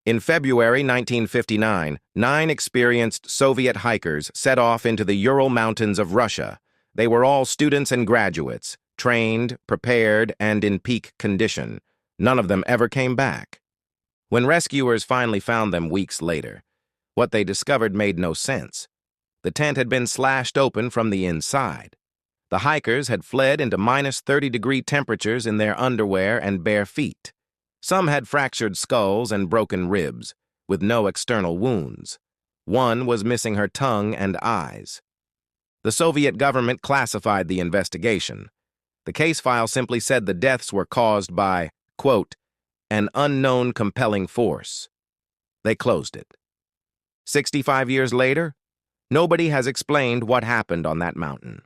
In February 1959, 9 experienced Soviet hikers set off into the Ural Mountains of Russia. They were all students and graduates, trained, prepared, and in peak condition. None of them ever came back. When rescuers finally found them weeks later, what they discovered made no sense. The tent had been slashed open from the inside. The hikers had fled into -30-degree temperatures in their underwear and bare feet. Some had fractured skulls and broken ribs, with no external wounds. One was missing her tongue and eyes. The Soviet government classified the investigation. The case file simply said the deaths were caused by, quote, an unknown compelling force. They closed it. 65 years later, nobody has explained what happened on that mountain.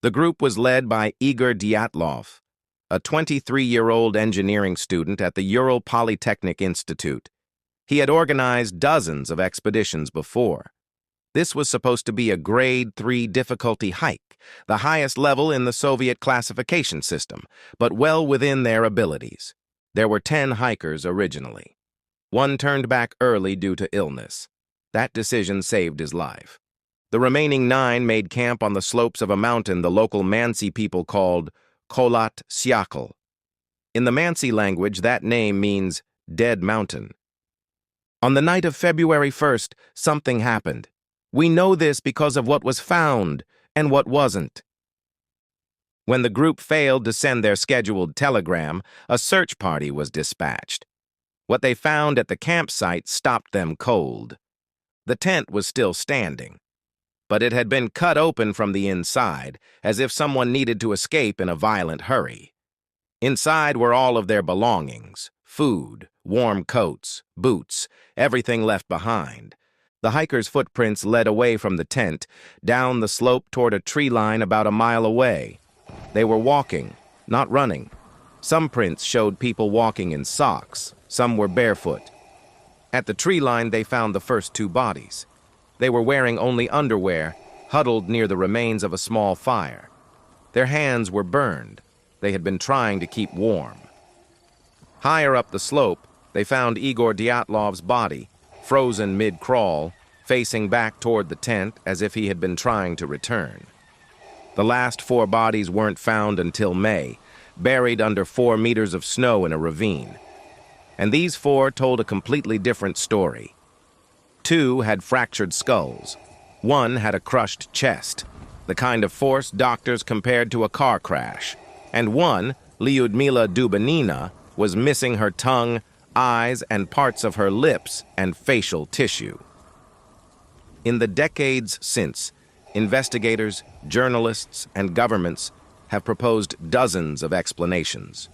The group was led by Igor Dyatlov, a 23-year-old engineering student at the Ural Polytechnic Institute. He had organized dozens of expeditions before. This was supposed to be a Grade 3 difficulty hike, the highest level in the Soviet classification system, but well within their abilities. There were 10 hikers originally. One turned back early due to illness. That decision saved his life. The remaining 9 made camp on the slopes of a mountain the local Mansi people called Kholat Syakhl. In the Mansi language, that name means dead mountain. On the night of February 1st, something happened. We know this because of what was found and what wasn't. When the group failed to send their scheduled telegram, a search party was dispatched. What they found at the campsite stopped them cold. The tent was still standing, but it had been cut open from the inside, as if someone needed to escape in a violent hurry. Inside were all of their belongings: food, warm coats, boots, everything left behind. The hikers' footprints led away from the tent, down the slope toward a tree line about a mile away. They were walking, not running. Some prints showed people walking in socks, some were barefoot. At the tree line, they found the first 2 bodies. They were wearing only underwear, huddled near the remains of a small fire. Their hands were burned. They had been trying to keep warm. Higher up the slope, they found Igor Dyatlov's body, frozen mid-crawl, facing back toward the tent as if he had been trying to return. The last 4 bodies weren't found until May, buried under 4 meters of snow in a ravine. And these 4 told a completely different story. 2 had fractured skulls. 1 had a crushed chest, the kind of force doctors compared to a car crash. And 1, Lyudmila Dubinina, was missing her tongue, eyes, and parts of her lips and facial tissue. In the decades since, investigators, journalists, and governments have proposed dozens of explanations.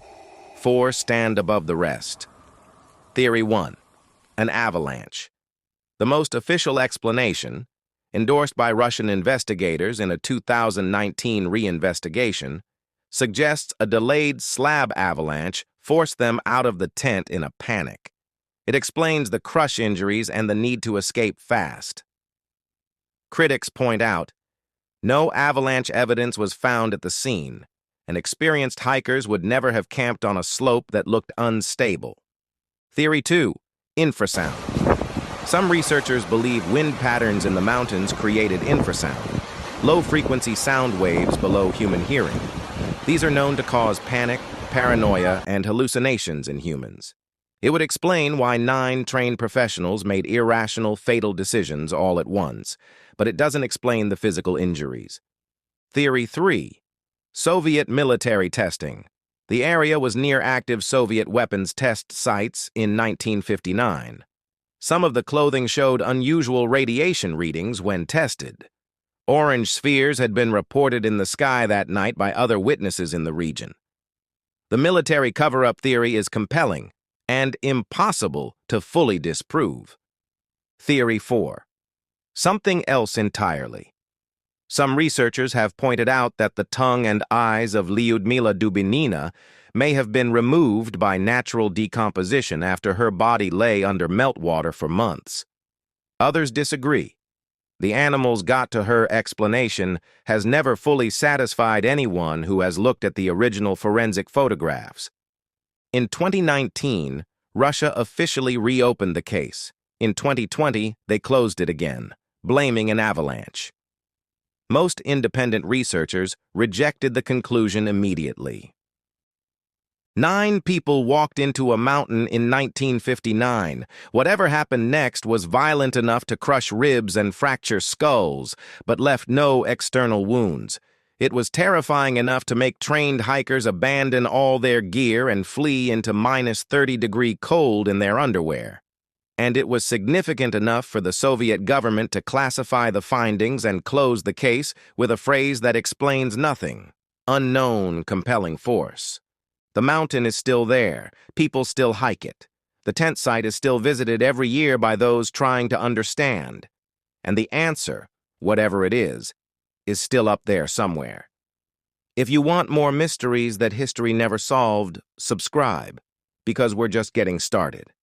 4 stand above the rest. Theory 1, an avalanche. The most official explanation, endorsed by Russian investigators in a 2019 reinvestigation, suggests a delayed slab avalanche forced them out of the tent in a panic. It explains the crush injuries and the need to escape fast. Critics point out, no avalanche evidence was found at the scene, and experienced hikers would never have camped on a slope that looked unstable. Theory 2, infrasound. Some researchers believe wind patterns in the mountains created infrasound, low-frequency sound waves below human hearing. These are known to cause panic, paranoia, and hallucinations in humans. It would explain why 9 trained professionals made irrational, fatal decisions all at once, but it doesn't explain the physical injuries. Theory 3, Soviet military testing. The area was near active Soviet weapons test sites in 1959. Some of the clothing showed unusual radiation readings when tested. Orange spheres had been reported in the sky that night by other witnesses in the region. The military cover-up theory is compelling and impossible to fully disprove. Theory 4, something else entirely. Some researchers have pointed out that the tongue and eyes of Lyudmila Dubinina may have been removed by natural decomposition after her body lay under meltwater for months. Others disagree. The animals got to her explanation has never fully satisfied anyone who has looked at the original forensic photographs. In 2019, Russia officially reopened the case. In 2020, they closed it again, blaming an avalanche. Most independent researchers rejected the conclusion immediately. 9 people walked into a mountain in 1959. Whatever happened next was violent enough to crush ribs and fracture skulls, but left no external wounds. It was terrifying enough to make trained hikers abandon all their gear and flee into -30-degree cold in their underwear. And it was significant enough for the Soviet government to classify the findings and close the case with a phrase that explains nothing: unknown compelling force. The mountain is still there. People still hike it. The tent site is still visited every year by those trying to understand. And the answer, whatever it is still up there somewhere. If you want more mysteries that history never solved, subscribe, because we're just getting started.